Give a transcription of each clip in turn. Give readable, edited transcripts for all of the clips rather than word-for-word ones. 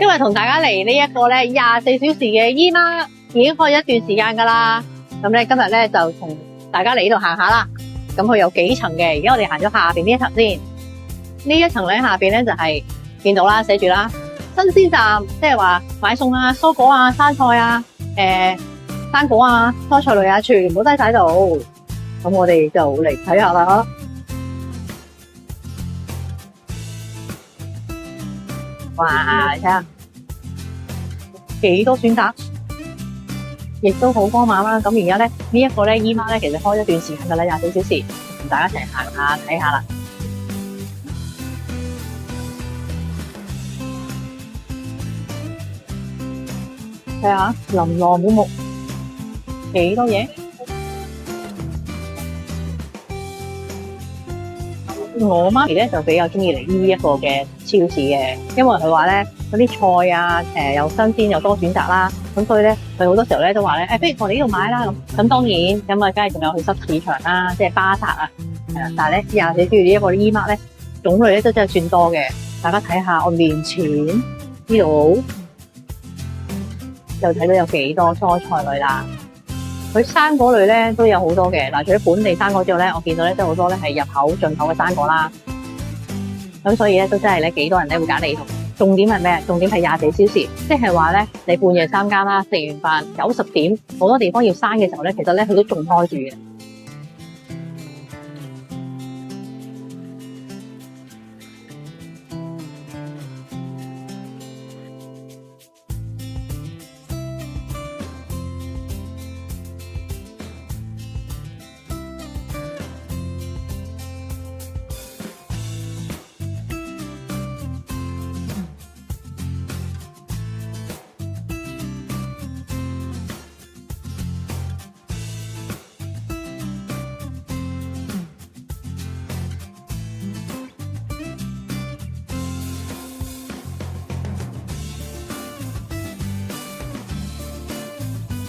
因為同大家嚟呢一個咧24小時嘅姨媽已經開一段時間噶啦，咁咧今日咧就同大家嚟呢度行下啦。咁佢有幾層嘅，而家我哋行咗下邊呢一層先。呢一層咧下邊咧就係見到啦，寫住啦新鮮站，即係話買餸啊、蔬果啊、生菜啊、生果啊、蔬菜類啊，全部都喺度。咁我哋就嚟睇下啦。哇！你睇下幾多選擇，亦都好光猛啦。咁而家咧呢一個咧姨媽咧，其實開一段時間噶啦，24小時，同大家一齊行下睇下啦。睇下琳琅滿目，幾多嘢。我媽咪咧就比較中意嚟呢一個嘅超市嘅，因為佢話咧嗰啲菜啊，又新鮮又多選擇啦，咁所以咧佢好多時候咧都話咧，不如我哋呢度買啦咁。咁當然咁啊，梗係仲有去濕市場啦，即係巴剎啊，但係咧24小時呢一個姨媽咧種類咧都真係算多嘅。大家睇下我面前呢度，就睇到有幾多蔬菜類啦。佢生果類咧都有好多嘅，嗱，除咗本地生果之外咧，我見到咧都好多咧係入口進口嘅生果啦。咁所以咧都真係咧幾多人咧會揀呢度。重點係咩？重點係24小時，即係話咧你半夜3更啦，食完飯9、10點，好多地方要閂嘅時候咧，其實咧佢都仲開住嘅。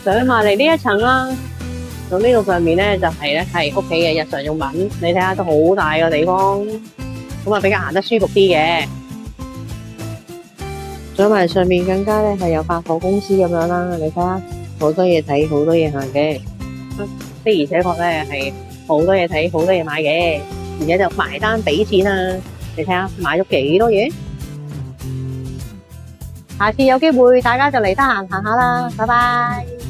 上埋嚟呢一層啦，咁呢度上面咧就係屋企嘅日常用品，你睇下都好大個地方，咁啊比較行得舒服啲嘅。上埋上面更加咧係有百貨公司咁樣啦，你睇下好多嘢睇，好多嘢行嘅，的而且確咧係好多嘢睇，好多嘢買嘅，而且就埋單俾錢啊！你睇下買咗幾多嘢，下次有機會大家就嚟得閒行下啦，拜拜。